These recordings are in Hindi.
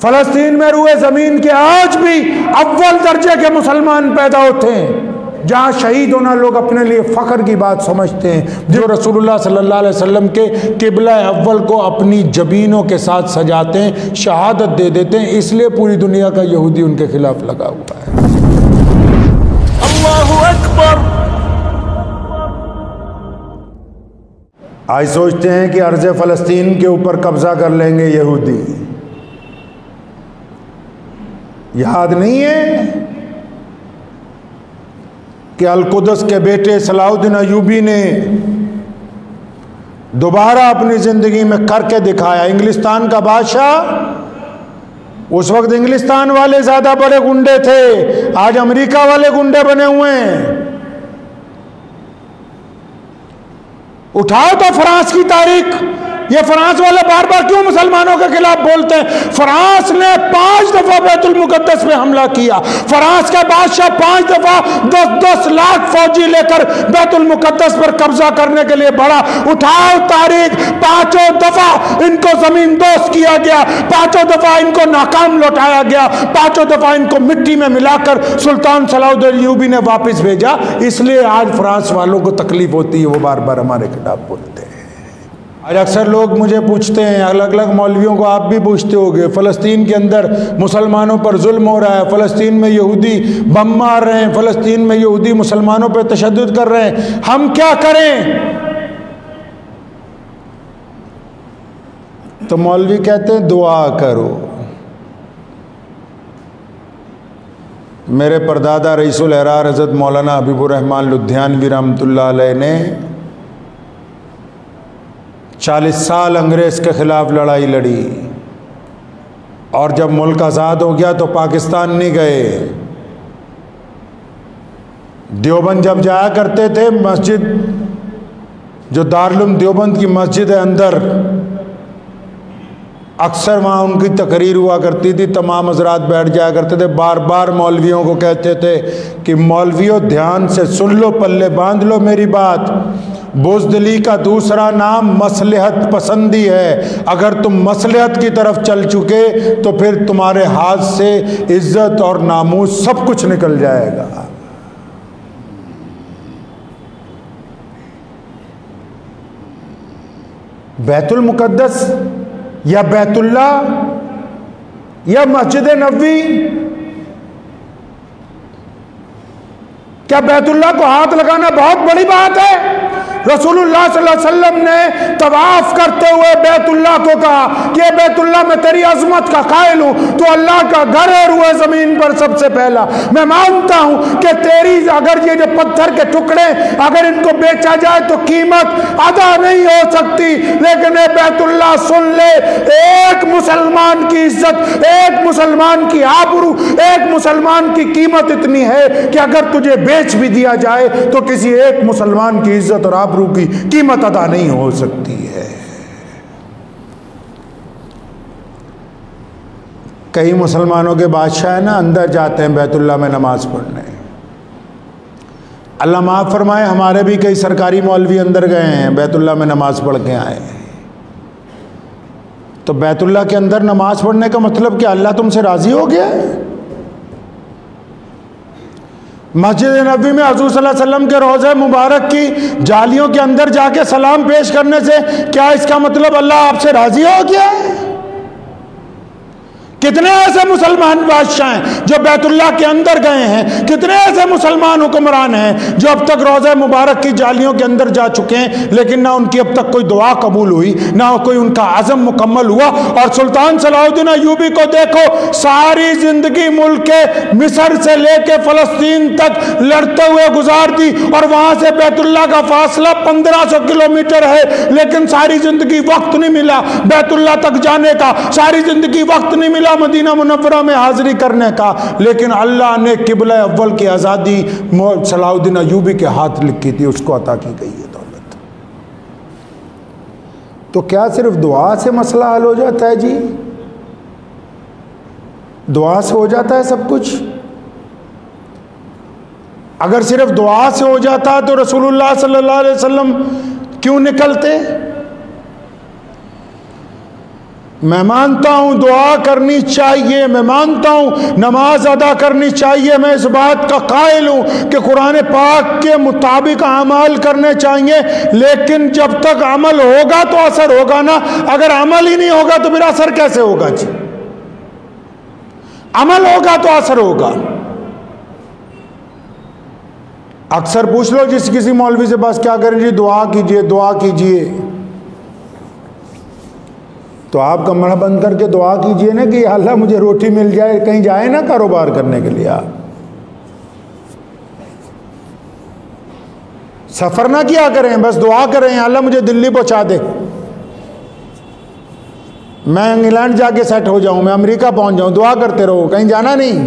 फलस्तीन में रुए ज़मीन के आज भी अव्वल दर्जे के मुसलमान पैदा होते हैं, जहाँ शहीद होना लोग अपने लिए फ़ख्र की बात समझते हैं, जो रसूलुल्लाह सल्लल्लाहु अलैहि वसल्लम के किबला अव्वल को अपनी जबीनों के साथ सजाते हैं, शहादत दे देते हैं, इसलिए पूरी दुनिया का यहूदी उनके खिलाफ लगा हुआ है। अल्लाहु अकबर। आज सोचते हैं कि अर्ज़ फ़लस्तीन के ऊपर कब्जा कर लेंगे यहूदी। याद नहीं है कि अल-कुदस के बेटे सलाहुद्दीन अय्यूबी ने दोबारा अपनी ज़िंदगी में करके दिखाया। इंग्लिस्तान का बादशाह, उस वक्त इंग्लिस्तान वाले ज़्यादा बड़े गुंडे थे, आज अमेरिका वाले गुंडे बने हुए हैं। उठाओ तो फ्रांस की तारीख, ये फ्रांस वाले बार बार क्यों मुसलमानों के खिलाफ बोलते हैं? फ्रांस ने 5 दफा बैतुल मुकद्दस पे हमला किया। फ्रांस का बादशाह 5 दफा 10-10 लाख फौजी लेकर बैतुल मुकद्दस पर कब्जा करने के लिए बढ़ा। उठाओ तारीख, 5 दफा इनको जमीन दोस्त किया गया, 5 दफा इनको नाकाम लौटाया गया, 5 दफा इनको मिट्टी में मिलाकर सुल्तान सलाहुद्दीन अय्यूबी ने वापस भेजा। इसलिए आज फ्रांस वालों को तकलीफ होती है, वो बार बार हमारे खिलाफ बोलते हैं। आज अक्सर लोग मुझे पूछते हैं, अलग अलग मौलवियों को आप भी पूछते होंगे, फ़लस्तीन के अंदर मुसलमानों पर जुल्म हो रहा है, फ़लस्तीन में यहूदी बम मार रहे हैं, फ़लस्तीन में यहूदी मुसलमानों पर तशद्दुद कर रहे हैं, हम क्या करें? तो मौलवी कहते हैं दुआ करो। मेरे परदादा रईसुल अहरार हज़रत मौलाना हबीबुर रहमान लुधियानवी रहमतुल्लाह अलैह ने 40 साल अंग्रेज़ के ख़िलाफ़ लड़ाई लड़ी, और जब मुल्क आज़ाद हो गया तो पाकिस्तान नहीं गए। देवबंद जब जाया करते थे, मस्जिद जो दारुल देवबंद की मस्जिद है अंदर, अक्सर वहाँ उनकी तकरीर हुआ करती थी, तमाम हज़रात बैठ जाया करते थे। बार बार मौलवियों को कहते थे कि मौलवियों ध्यान से सुन लो, पल्ले बांध लो मेरी बात। बुज़दिली का दूसरा नाम मसलहत पसंदी है। अगर तुम मसलहत की तरफ चल चुके तो फिर तुम्हारे हाथ से इज्जत और नामूस सब कुछ निकल जाएगा। बैतुल मुकद्दस या बैतुल्ला या मस्जिद नबवी, क्या बैतुल्ला को हाथ लगाना बहुत बड़ी बात है? रसूलुल्लाह सल्लल्लाहु अलैहि वसल्लम ने तवाफ करते हुए बैतुल्ला को कहा कि बैतुल्ला मैं तेरी अजमत का कायल हूं, तो अल्लाह का घर है रुए जमीन पर सबसे पहला। मैं मानता हूं कि तेरी अगर ये जो पत्थर के टुकड़े अगर इनको बेचा जाए तो कीमत अदा नहीं हो सकती, लेकिन बैतुल्ला सुन ले, एक मुसलमान की इज्जत, एक मुसलमान की आबरू, एक मुसलमान की कीमत इतनी है कि अगर तुझे बेच भी दिया जाए तो किसी एक मुसलमान की इज्जत और आबरू की कीमत अदा नहीं हो सकती है। कई मुसलमानों के बादशाह है ना, अंदर जाते हैं बैतुल्ला में नमाज पढ़ने। अल्लाह माफ़ फरमाए, हमारे भी कई सरकारी मौलवी अंदर गए हैं, बैतुल्ला में नमाज पढ़ के आए। तो बैतुल्ला के अंदर नमाज पढ़ने का मतलब क्या अल्लाह तुमसे राज़ी हो गया है? मस्जिद नबी में हुज़ूर सल्लल्लाहु अलैहि वसल्लम के रोज़े मुबारक की जालियों के अंदर जाके सलाम पेश करने से क्या इसका मतलब अल्लाह आपसे राज़ी हो गया है? कितने ऐसे मुसलमान बादशाह हैं जो बैतुल्ला के अंदर गए हैं, कितने ऐसे मुसलमान हुक्मरान हैं जो अब तक रोज़ा मुबारक की जालियों के अंदर जा चुके हैं, लेकिन ना उनकी अब तक कोई दुआ कबूल हुई, ना कोई उनका आज़म मुकम्मल हुआ। और सुल्तान सलाहुद्दीन अय्यूबी को देखो, सारी ज़िंदगी मुल्क के मिस्र से लेके फ़लस्तीन तक लड़ते हुए गुजार दी, और वहाँ से बैतुल्ला का फासला 1500 किलोमीटर है, लेकिन सारी ज़िंदगी वक्त नहीं मिला बैतुल्ला तक जाने का, सारी ज़िंदगी वक्त नहीं मिला मदीना मुनव्वरा में हाजिरी करने का। लेकिन अल्लाह ने किबला अव्वल की आज़ादी सलाहुद्दीन अय्यूबी के हाथ लिखी थी, उसको अता की गई है दौलत। तो क्या सिर्फ दुआ से मसला हल हो जाता है जी? दुआ से हो जाता है सब कुछ? अगर सिर्फ दुआ से हो जाता तो रसूलुल्लाह सल्लल्लाहु अलैहि वसल्लम क्यों निकलते? मैं मानता हूं दुआ करनी चाहिए, मैं मानता हूं नमाज अदा करनी चाहिए, मैं इस बात का कायल हूं कि कुरान पाक के मुताबिक अमाल करने चाहिए, लेकिन जब तक अमल होगा तो असर होगा ना। अगर अमल ही नहीं होगा तो फिर असर कैसे होगा जी? अमल होगा तो असर होगा। अक्सर पूछ लो जिस किसी मौलवी से, बस क्या करें जी, दुआ कीजिए दुआ कीजिए। तो आप कमरा बंद करके दुआ कीजिए ना कि अल्लाह मुझे रोटी मिल जाए, कहीं जाए ना कारोबार करने के लिए। आप सफर ना किया करें, बस दुआ करें अल्लाह मुझे दिल्ली पहुंचा दे, मैं इंग्लैंड जाके सेट हो जाऊं, मैं अमेरिका पहुंच जाऊं। दुआ करते रहो, कहीं जाना नहीं,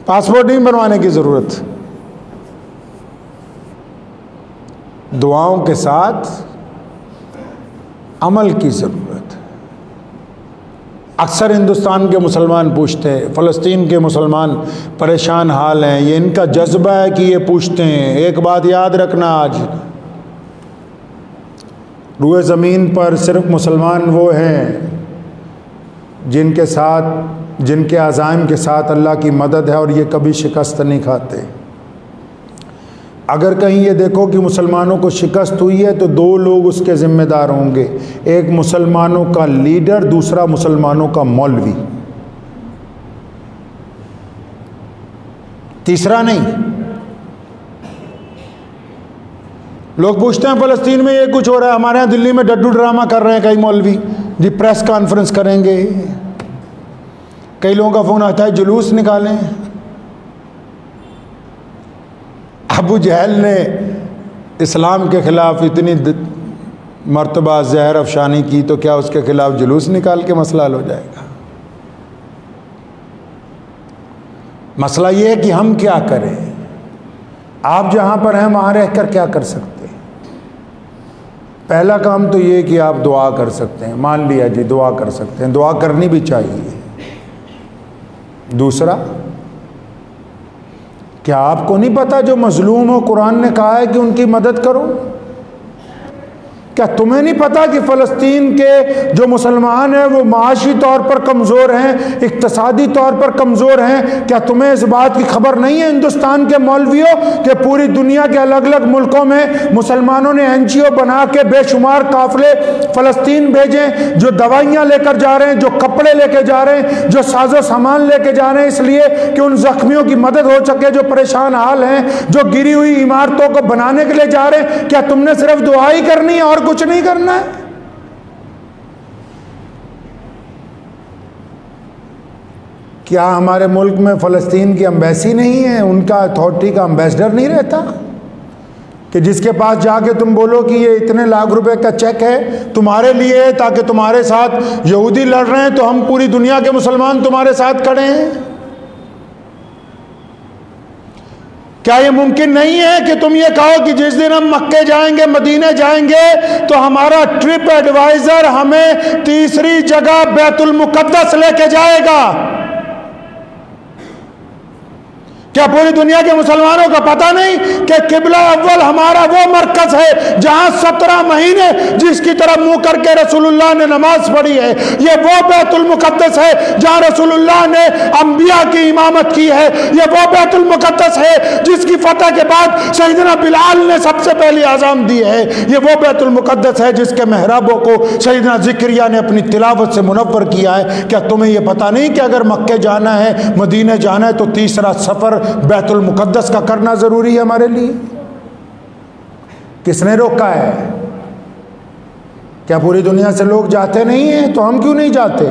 पासपोर्ट नहीं बनवाने की जरूरत। दुआओं के साथ अमल की जरूरत है। अक्सर हिंदुस्तान के मुसलमान पूछते हैं, फ़लस्तीन के मुसलमान परेशान हाल हैं, ये इनका जज्बा है कि ये पूछते हैं। एक बात याद रखना, आज रूए ज़मीन पर सिर्फ मुसलमान वो हैं जिनके साथ, जिनके अज़ाइम के साथ अल्लाह की मदद है और ये कभी शिकस्त नहीं खाते। अगर कहीं ये देखो कि मुसलमानों को शिकस्त हुई है तो दो लोग उसके ज़िम्मेदार होंगे, एक मुसलमानों का लीडर, दूसरा मुसलमानों का मौलवी, तीसरा नहीं। लोग पूछते हैं फ़लस्तीन में ये कुछ हो रहा है, हमारे यहाँ दिल्ली में डड्डू ड्रामा कर रहे हैं कई मौलवी जी, प्रेस कॉन्फ्रेंस करेंगे, कई लोगों का फ़ोन आता है जुलूस निकालें। अबू जहल ने इस्लाम के ख़िलाफ़ इतनी मर्तबा जहर अफशानी की, तो क्या उसके ख़िलाफ़ जुलूस निकाल के मसला हल हो जाएगा? मसला ये है कि हम क्या करें। आप जहाँ पर हैं वहाँ रह कर क्या कर सकते हैं? पहला काम तो ये कि आप दुआ कर सकते हैं, मान लिया जी दुआ कर सकते हैं, दुआ करनी भी चाहिए। दूसरा, क्या आपको नहीं पता जो मजलूम हो कुरान ने कहा है कि उनकी मदद करो? क्या तुम्हें नहीं पता कि फ़लस्तीन के जो मुसलमान हैं वो माशी तौर पर कमज़ोर हैं, इक़्तिसादी तौर पर कमज़ोर हैं? क्या तुम्हें इस बात की खबर नहीं है हिंदुस्तान के मौलवियों कि पूरी दुनिया के अलग अलग मुल्कों में मुसलमानों ने NGO बना के बेशुमार काफ़िले फ़लस्तीन भेजे, जो दवाइयाँ लेकर जा रहे हैं, जो कपड़े लेके जा रहे हैं, जो साजो सामान लेके जा रहे हैं, इसलिए कि उन ज़ख्मियों की मदद हो सके जो परेशान हाल हैं, जो गिरी हुई इमारतों को बनाने के लिए जा रहे हैं। क्या तुमने सिर्फ दुआ ही करनी है और कुछ नहीं करना है? क्या हमारे मुल्क में फ़लस्तीन की एम्बेसी नहीं है, उनका अथॉरिटी का एम्बेसडर नहीं रहता कि जिसके पास जाके तुम बोलो कि ये इतने लाख रुपए का चेक है तुम्हारे लिए ताकि तुम्हारे साथ यहूदी लड़ रहे हैं तो हम पूरी दुनिया के मुसलमान तुम्हारे साथ खड़े हैं? क्या ये मुमकिन नहीं है कि तुम ये कहो कि जिस दिन हम मक्के जाएंगे, मदीने जाएंगे, तो हमारा ट्रिप एडवाइजर हमें तीसरी जगह बैतुल मुकद्दस लेके जाएगा? क्या पूरी दुनिया के मुसलमानों का पता नहीं कि किबला अव्वल हमारा वो मरकज है जहां 17 महीने जिसकी तरफ मुंह करके रसूलुल्लाह ने नमाज पढ़ी है? ये वो बैतुल मुकद्दस है जहां रसूलुल्लाह ने अंबिया की इमामत की है। ये वो बैतुल मुकद्दस है जिसकी फतह के बाद सैयदना बिलाल ने सबसे पहली आज़ान दी है। ये वो बैतुल मुकद्दस है जिसके मेहराबों को सैयदना ज़िक्रिया ने अपनी तिलावत से मुनव्वर किया है। क्या तुम्हें ये पता नहीं कि अगर मक्के जाना है, मदीने जाना है, तो तीसरा सफ़र बैतुल मुकद्दस का करना जरूरी है हमारे लिए? किसने रोका है? क्या पूरी दुनिया से लोग जाते नहीं हैं? तो हम क्यों नहीं जाते?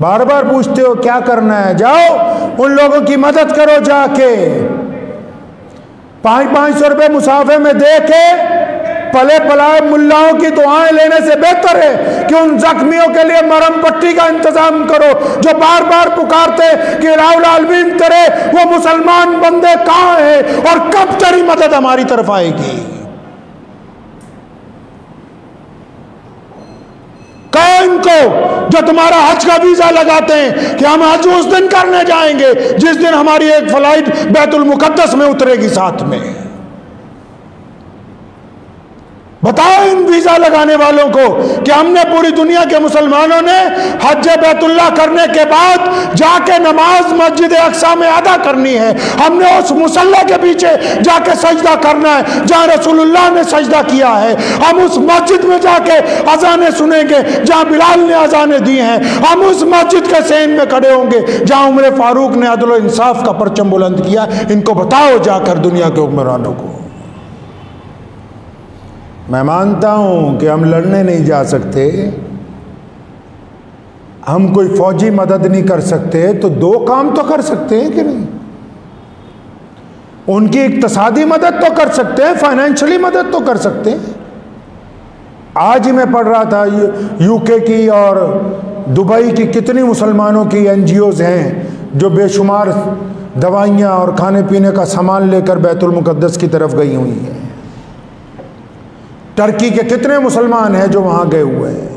बार बार पूछते हो क्या करना है, जाओ उन लोगों की मदद करो, जाके 500-500 रुपए मुसाफे में दे के पले पलाए मुल्लाओं की दुआएं लेने से बेहतर है कि उन जख्मियों के लिए मरहम पट्टी का इंतजाम करो जो बार बार पुकारते कि राउल आलमीन करे वो मुसलमान बंदे कहां हैं और कब तेरी मदद हमारी तरफ आएगी? कहो इनको जो तुम्हारा हज का वीजा लगाते हैं कि हम हज उस दिन करने जाएंगे जिस दिन हमारी एक फ्लाइट बैतुल मुकद्दस में उतरेगी साथ में। बताओ इन वीजा लगाने वालों को कि हमने पूरी दुनिया के मुसलमानों ने हज बैतुल्लाह करने के बाद जाके नमाज मस्जिद अक्सा में अदा करनी है, हमने उस मुसल्ला के पीछे जाके सजदा करना है जहां रसूलुल्लाह ने सजदा किया है, हम उस मस्जिद में जाके अजानें सुनेंगे जहां बिलाल ने अजानें दी हैं, हम उस मस्जिद के सेन में खड़े होंगे जहां उमर फारूक ने अदल और इंसाफ का परचम बुलंद किया। इनको बताओ जाकर दुनिया के हुक्मरानों को। मैं मानता हूं कि हम लड़ने नहीं जा सकते, हम कोई फौजी मदद नहीं कर सकते, तो दो काम तो कर सकते हैं कि नहीं? उनकी इक्तिसादी मदद तो कर सकते हैं, फाइनेंशियली मदद तो कर सकते हैं। आज ही मैं पढ़ रहा था यूके की और दुबई की कितनी मुसलमानों की एनजीओज हैं जो बेशुमार दवाइयाँ और खाने पीने का सामान लेकर बैतुल मुकद्दस की तरफ गई हुई हैं। टर्की के कितने मुसलमान हैं जो वहाँ गए हुए हैं।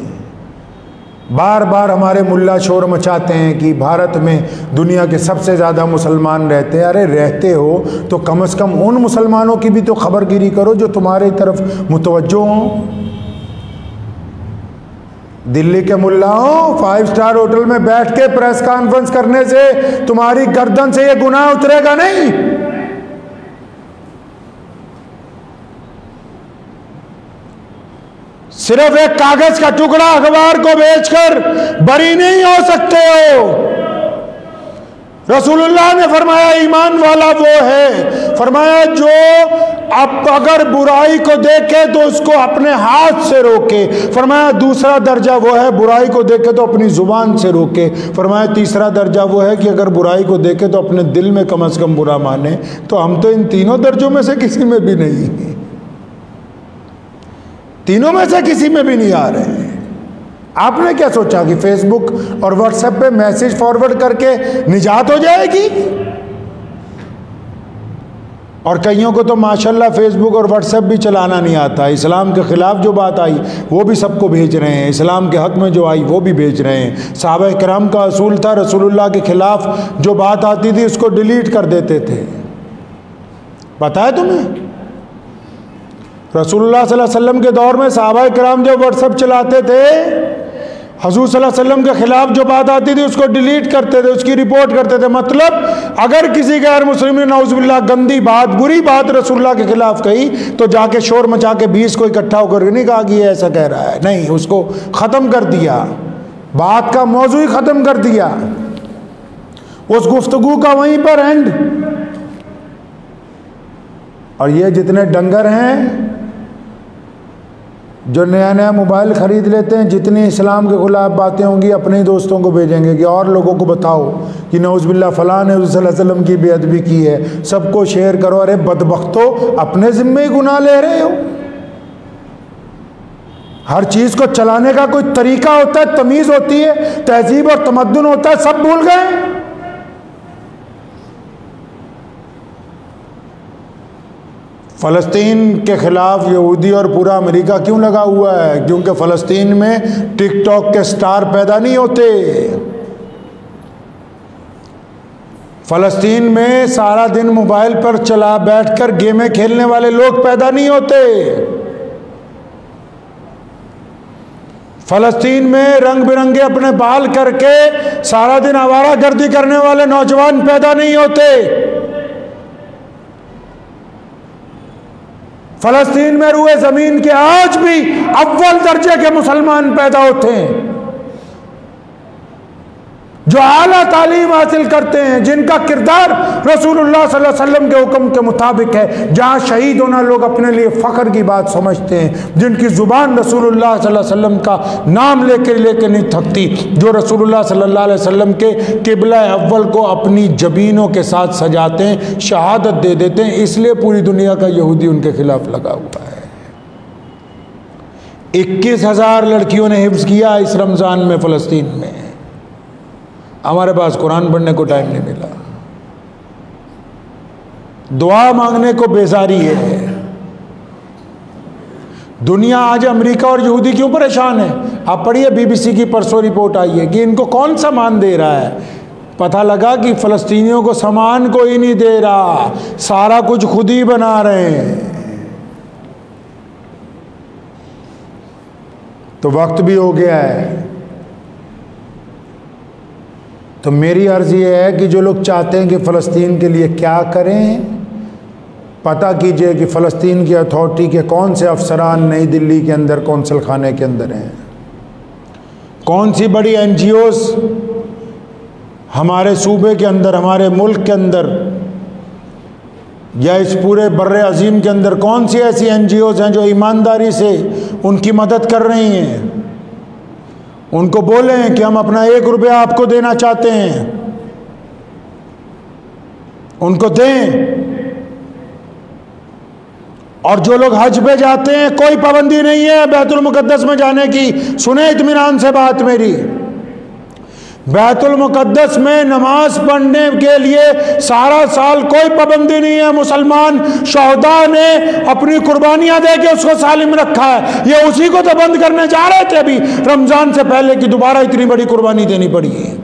बार बार हमारे मुल्ला शोर मचाते हैं कि भारत में दुनिया के सबसे ज़्यादा मुसलमान रहते हैं। अरे रहते हो तो कम से कम उन मुसलमानों की भी तो खबरगिरी करो जो तुम्हारे तरफ मुतवज्जो हों। दिल्ली के मुल्लाओं, 5 स्टार होटल में बैठ के प्रेस कॉन्फ्रेंस करने से तुम्हारी गर्दन से ये गुनाह उतरेगा नहीं। सिर्फ एक कागज का टुकड़ा अखबार को बेचकर बरी नहीं हो सकते हो। रसूलुल्लाह ने फरमाया ईमान वाला वो है, फरमाया जो अब अगर बुराई को देखे तो उसको अपने हाथ से रोके। फरमाया दूसरा दर्जा वो है बुराई को देखे तो अपनी जुबान से रोके। फरमाया तीसरा दर्जा वो है कि अगर बुराई को देखे तो अपने दिल में कम से कम बुरा माने। तो हम तो इन तीनों दर्जों में से किसी में भी नहीं, तीनों में से किसी में भी नहीं आ रहे हैं। आपने क्या सोचा कि फेसबुक और व्हाट्सएप पे मैसेज फॉरवर्ड करके निजात हो जाएगी? और कईयों को तो माशाल्लाह फेसबुक और व्हाट्सएप भी चलाना नहीं आता। इस्लाम के ख़िलाफ़ जो बात आई वो भी सबको भेज रहे हैं, इस्लाम के हक़ में जो आई वो भी भेज रहे हैं। सहाबा किराम का असूल था, रसूलुल्लाह के ख़िलाफ़ जो बात आती थी उसको डिलीट कर देते थे। पता है तुम्हें? रसूलुल्लाह सल्लल्लाहु अलैहि वसल्लम के दौर में सहाबा किराम जो व्हाट्सएप चलाते थे, हुजूर सल्लल्लाहु अलैहि वसल्लम के खिलाफ जो बात आती थी उसको डिलीट करते थे, उसकी रिपोर्ट करते थे। मतलब अगर किसी गैर मुस्लिम ने नाउज़ुबिल्लाह गंदी बात, बुरी बात रसूलुल्लाह के खिलाफ कही तो जाके शोर मचा के 20 को इकट्ठा होकर नहीं कहा कि ये ऐसा कह रहा है, नहीं, उसको ख़त्म कर दिया, बात का मौजू ही ख़त्म कर दिया, उस गुफ्तगू का वहीं पर एंड। और ये जितने डंगर हैं जो नया नया मोबाइल ख़रीद लेते हैं, जितनी इस्लाम के ख़िलाफ़ बातें होंगी अपने ही दोस्तों को भेजेंगे कि और लोगों को बताओ कि नऊज़ुबिल्लाह फ़लाँ ने सल्लल्लाहु अलैहि वसल्लम की बेअदबी की है, सबको शेयर करो। अरे बदबख्तो, अपने ज़िम्मे ही गुनाह ले रहे हो। हर चीज़ को चलाने का कोई तरीका होता है, तमीज़ होती है, तहजीब और तमद्दुन होता है, सब भूल गए। फ़लस्तीन के ख़िलाफ़ यहूदी और पूरा अमेरिका क्यों लगा हुआ है? क्योंकि फ़लस्तीन में टिकटॉक के स्टार पैदा नहीं होते, फ़लस्तीन में सारा दिन मोबाइल पर चला बैठकर गेमें खेलने वाले लोग पैदा नहीं होते, फ़लस्तीन में रंग बिरंगे अपने बाल करके सारा दिन आवारागर्दी करने वाले नौजवान पैदा नहीं होते। फ़लस्तीन में रुए ज़मीन के आज भी अव्वल दर्जे के मुसलमान पैदा होते हैं जो आला तालीम हासिल करते हैं, जिनका किरदार रसूलुल्लाह सल्लल्लाहु अलैहि वसल्लम के हुक्म के मुताबिक है, जहाँ शहीद होना लोग अपने लिए फ़ख्र की बात समझते हैं, जिनकी ज़ुबान रसूलुल्लाह सल्लल्लाहु अलैहि वसल्लम का नाम लेके नहीं थकती, जो रसूलुल्लाह सल्लल्लाहु अलैहि वसल्लम के किबला अव्वल को अपनी जबीनों के साथ सजाते हैं, शहादत दे देते हैं। इसलिए पूरी दुनिया का यहूदी उनके खिलाफ लगा हुआ है। 21,000 लड़कियों ने हिफ्ज़ किया इस रमज़ान में फ़लस्तीन में। हमारे पास कुरान पढ़ने को टाइम नहीं मिला, दुआ मांगने को बेजारी है। दुनिया आज अमेरिका और यहूदी क्यों परेशान है? आप पढ़िए, बीबीसी की परसों रिपोर्ट आई है कि इनको कौन सामान दे रहा है। पता लगा कि फ़लस्तीनियों को सामान कोई नहीं दे रहा, सारा कुछ खुद ही बना रहे हैं। तो वक्त भी हो गया है। तो मेरी अर्ज़ ये है कि जो लोग चाहते हैं कि फ़लस्तीन के लिए क्या करें, पता कीजिए कि फ़लस्तीन की अथॉरिटी के कौन से अफसरान नई दिल्ली के अंदर कौंसल खाने के अंदर हैं, कौन सी बड़ी NGOs हमारे सूबे के अंदर, हमारे मुल्क के अंदर या इस पूरे बर्रे अजीम के अंदर कौन सी ऐसी NGOs हैं जो ईमानदारी से उनकी मदद कर रही हैं। उनको बोलें कि हम अपना 1 रुपया आपको देना चाहते हैं, उनको दें। और जो लोग हज पे जाते हैं, कोई पाबंदी नहीं है बैतुल मुकद्दस में जाने की। सुने इत्मीनान से बात मेरी, बैतुल मुकद्दस में नमाज पढ़ने के लिए सारा साल कोई पाबंदी नहीं है। मुसलमान शहदा ने अपनी कुर्बानियां दे के उसको सालिम रखा है। ये उसी को तो बंद करने जा रहे थे अभी रमजान से पहले कि दोबारा इतनी बड़ी कुर्बानी देनी पड़ी है।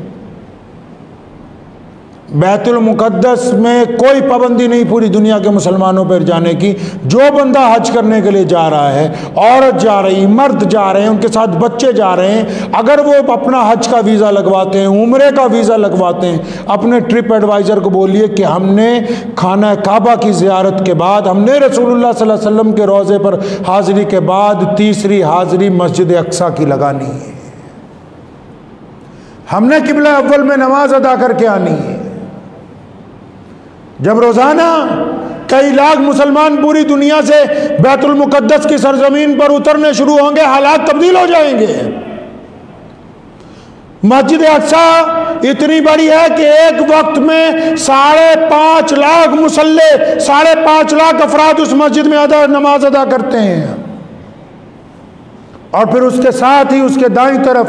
बैतुल मुकद्दस में कोई पाबंदी नहीं पूरी दुनिया के मुसलमानों पर जाने की। जो बंदा हज करने के लिए जा रहा है, औरत जा रही, मर्द जा रहे हैं, उनके साथ बच्चे जा रहे हैं, अगर वो अपना हज का वीज़ा लगवाते हैं, उम्रे का वीज़ा लगवाते हैं, अपने ट्रिप एडवाइज़र को बोलिए कि हमने खाना काबा की ज़ियारत के बाद, हमने रसूलुल्लाह सल्लल्लाहु अलैहि वसल्लम के रोज़े पर हाज़िरी के बाद तीसरी हाज़िरी मस्जिद अक्सा की लगानी है। हमने किबला अव्वल में नमाज अदा करके आनी है। जब रोजाना कई लाख मुसलमान पूरी दुनिया से बैतुल मुकद्दस की सरजमीन पर उतरने शुरू होंगे, हालात तब्दील हो जाएंगे। मस्जिद अक्सा इतनी बड़ी है कि एक वक्त में 5.5 लाख मुसल्ले, 5.5 लाख अफराद उस मस्जिद में नमाज अदा करते हैं। और फिर उसके साथ ही उसके दाईं तरफ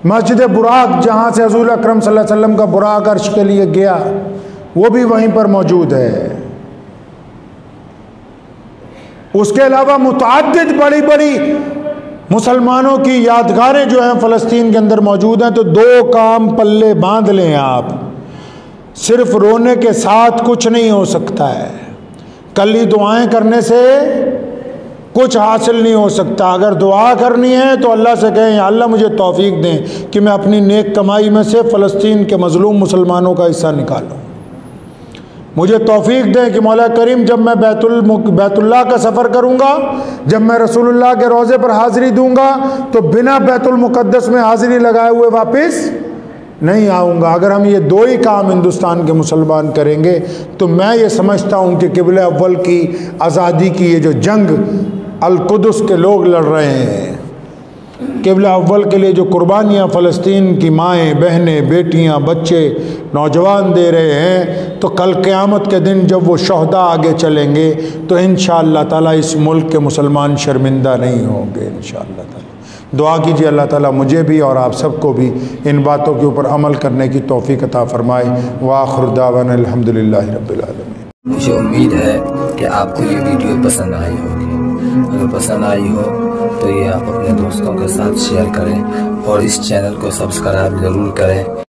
मस्जिद बुराक, जहाँ से हज़ूर अकरम सल्लल्लाहु अलैहि वसल्लम का बुराक अर्श के लिए गया, वो भी वहीं पर मौजूद है। उसके अलावा मुतअद्दिद बड़ी बड़ी मुसलमानों की यादगारें जो हैं फ़लस्तीन के अंदर मौजूद हैं। तो 2 काम पल्ले बांध लें आप। सिर्फ रोने के साथ कुछ नहीं हो सकता है, कली दुआएं करने से कुछ हासिल नहीं हो सकता। अगर दुआ करनी है तो अल्लाह से कहें, अल्लाह मुझे तौफीक दें कि मैं अपनी नेक कमाई में से फ़लस्तीन के मज़लूम मुसलमानों का हिस्सा निकालूं। मुझे तौफीक दें कि मौला करीम जब मैं बैतुल्लाह का सफ़र करूंगा, जब मैं रसूलुल्लाह के रोज़े पर हाज़िरी दूंगा, तो बिना बैतुल मुक़द्दस में हाज़िरी लगाए हुए वापस नहीं आऊँगा। अगर हम ये 2 ही काम हिंदुस्तान के मुसलमान करेंगे तो मैं ये समझता हूँ कि क़िबला अव्वल की आज़ादी की ये जो जंग अल-कुदस के लोग लड़ रहे हैं, क़िबला अव्वल के लिए जो कुर्बानियाँ फ़लस्तीन की माएँ, बहनें, बेटियाँ, बच्चे, नौजवान दे रहे हैं, तो कल क़यामत के दिन जब वो शहदा आगे चलेंगे तो इंशाअल्लाह ताला इस मुल्क के मुसलमान शर्मिंदा नहीं होंगे इंशाअल्लाह ताला। दुआ कीजिए अल्लाह ताला मुझे भी और आप सबको भी इन बातों के ऊपर अमल करने की तौफ़ीक़ अता फ़रमाए। व आख़िर दावाना अल्हम्दुलिल्लाहि रब्बिल आलमीन। मुझे उम्मीद है कि आपको ये वीडियो पसंद आई होगी। अगर पसंद आई हो तो ये आप अपने दोस्तों के साथ शेयर करें और इस चैनल को सब्सक्राइब ज़रूर करें।